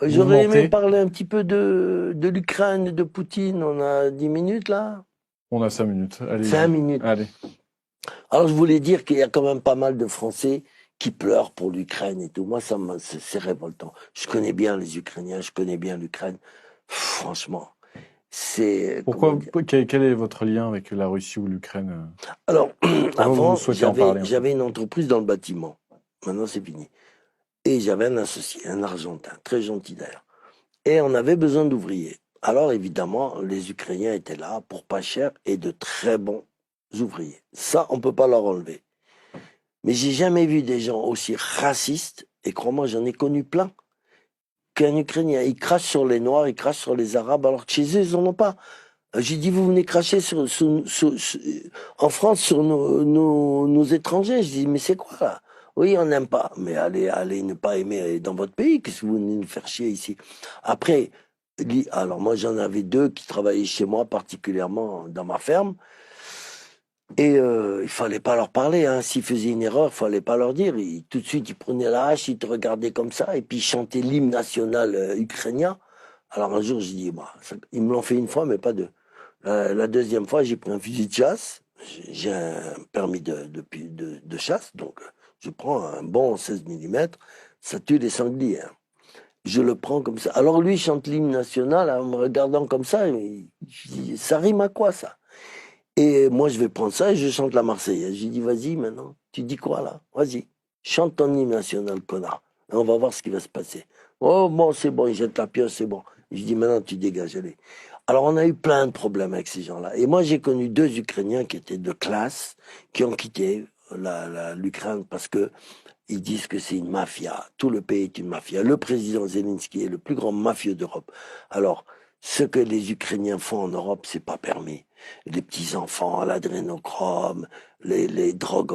J'aurais aimé mouvementé. parler un petit peu de l'Ukraine et de Poutine. On a 10 minutes là? On a 5 minutes. 5 Allez-y. minutes. Allez. Alors je voulais dire qu'il y a quand même pas mal de Français qui pleurent pour l'Ukraine et tout. Moi, c'est révoltant. Je connais bien les Ukrainiens, je connais bien l'Ukraine. Franchement, c'est, comment Pourquoi, dire. quel est votre lien avec la Russie ou l'Ukraine? Alors, Comment vous avant, souhaitez en j'avais, parler, en fait? j'avais une entreprise dans le bâtiment. Maintenant, c'est fini. Et j'avais un associé, un Argentin, très gentil d'ailleurs. Et on avait besoin d'ouvriers. Alors, évidemment, les Ukrainiens étaient là pour pas cher et de très bons ouvriers. Ça, on peut pas leur enlever. Mais j'ai jamais vu des gens aussi racistes, et crois-moi, j'en ai connu plein, qu'un Ukrainien. Ils crachent sur les Noirs, ils crachent sur les Arabes, alors que chez eux, ils n'en ont pas. J'ai dit, vous venez cracher en France sur nos étrangers. Je dis, mais c'est quoi là? Oui, on n'aime pas. Mais allez ne pas aimer dans votre pays. Qu'est-ce que vous venez nous faire chier ici? Après, alors moi j'en avais deux qui travaillaient chez moi, particulièrement dans ma ferme. Et il fallait pas leur parler, hein. S'ils faisaient une erreur, il fallait pas leur dire. Tout de suite, ils prenaient la hache, ils te regardaient comme ça, et puis ils chantaient l'hymne national ukrainien. Alors un jour, j'ai dit, bah, ils me l'ont fait une fois, mais pas deux. La deuxième fois, j'ai pris un fusil de chasse. J'ai un permis de chasse, donc je prends un bon 16 millimètres. Ça tue les sangliers, hein. Je le prends comme ça. Alors lui il chante l'hymne national en me regardant comme ça. Je dis, ça rime à quoi ça? Et moi, je vais prendre ça et je chante la Marseillaise. J'ai dit, vas-y, maintenant, tu dis quoi là? Vas-y, chante ton hymne national, connard. Et on va voir ce qui va se passer. Oh, bon, c'est bon, il jette la pioche, c'est bon. Je dis, maintenant, tu dégages, allez. Alors, on a eu plein de problèmes avec ces gens-là. Et moi, j'ai connu deux Ukrainiens qui étaient de classe, qui ont quitté l'Ukraine parce que ils disent que c'est une mafia. Tout le pays est une mafia. Le président Zelensky est le plus grand mafieux d'Europe. Alors, ce que les Ukrainiens font en Europe, c'est pas permis. Les petits enfants, l'adrénochrome, les drogues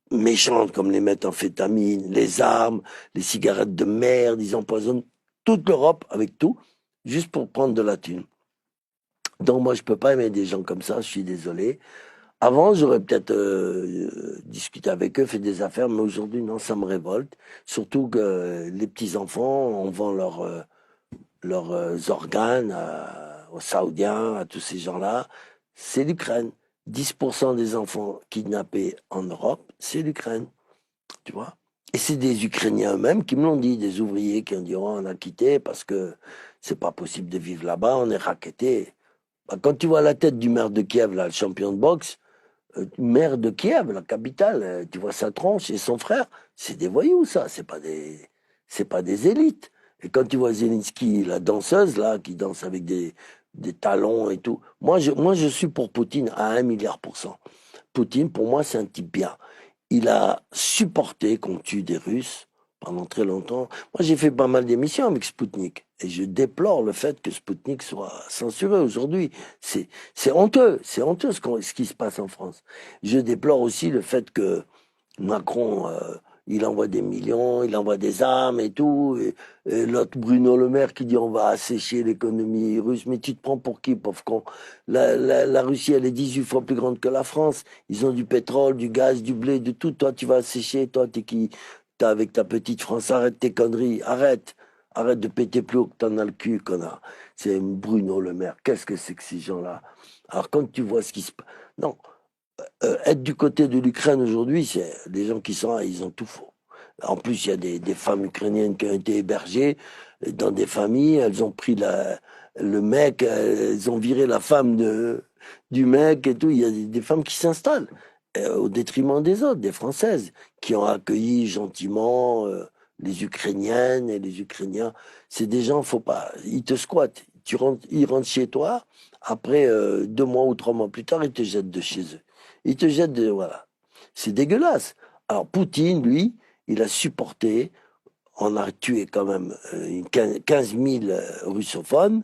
méchantes comme les méthamphétamines, les armes, les cigarettes de merde, ils empoisonnent toute l'Europe avec tout, juste pour prendre de la thune. Donc moi, je peux pas aimer des gens comme ça, je suis désolé. Avant, j'aurais peut-être discuté avec eux, fait des affaires, mais aujourd'hui, non, ça me révolte. Surtout que les petits-enfants, on vend leurs organes aux Saoudiens, à tous ces gens-là. C'est l'Ukraine. 10% des enfants kidnappés en Europe, c'est l'Ukraine, tu vois. Et c'est des Ukrainiens eux-mêmes qui me l'ont dit, des ouvriers qui ont dit, oh, on a quitté parce que c'est pas possible de vivre là-bas, on est rackettés. Bah, quand tu vois la tête du maire de Kiev, là, le champion de boxe, maire de Kiev, la capitale, tu vois sa tronche et son frère, c'est des voyous, ça, c'est pas des élites. Et quand tu vois Zelensky, la danseuse, là, qui danse avec des talons et tout, moi, je suis pour Poutine à 1 milliard %. Poutine, pour moi, c'est un type bien. Il a supporté qu'on tue des Russes pendant très longtemps. Moi, j'ai fait pas mal d'émissions avec Spoutnik et je déplore le fait que Spoutnik soit censuré aujourd'hui. C'est, c'est honteux ce qui se passe en France. Je déplore aussi le fait que Macron, il envoie des millions, il envoie des armes et tout. Et l'autre Bruno Le Maire qui dit on va assécher l'économie russe. Mais tu te prends pour qui, pauvre con? La Russie, elle est 18 fois plus grande que la France. Ils ont du pétrole, du gaz, du blé, de tout. Toi, tu vas assécher. Toi, t'es qui? T'es avec ta petite France. Arrête tes conneries. Arrête. Arrête de péter plus haut que t'en as le cul, connard. C'est Bruno Le Maire. Qu'est-ce que c'est que ces gens-là? Alors, quand tu vois ce qui se passe. Non, être du côté de l'Ukraine aujourd'hui, c'est les gens qui sont là, ils ont tout faux. En plus, il y a des femmes ukrainiennes qui ont été hébergées dans des familles. Elles ont pris le mec, elles ont viré la femme du mec et tout. Il y a des femmes qui s'installent au détriment des autres, des Françaises, qui ont accueilli gentiment les Ukrainiennes et les Ukrainiens. C'est des gens, faut pas, ils te squattent. Ils rentrent chez toi. Après 2 mois ou 3 mois plus tard, ils te jettent de chez eux. Ils te jettent de... Voilà. C'est dégueulasse. Alors, Poutine, lui, il a supporté. On a tué quand même 15 000 russophones.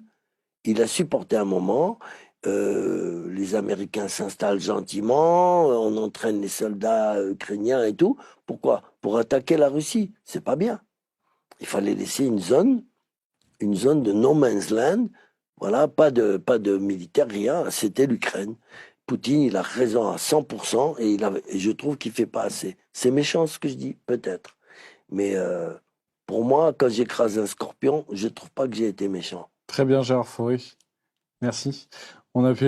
Il a supporté un moment. Les Américains s'installent gentiment. On entraîne les soldats ukrainiens et tout. Pourquoi? Pour attaquer la Russie. C'est pas bien. Il fallait laisser une zone de no man's land. Voilà, pas de militaire, rien. C'était l'Ukraine. Poutine, il a raison à 100% et je trouve qu'il fait pas assez. C'est méchant ce que je dis, peut-être. Mais Pour moi, quand j'écrase un scorpion, je trouve pas que j'ai été méchant. Très bien, Gérard Faury. Merci. On a pu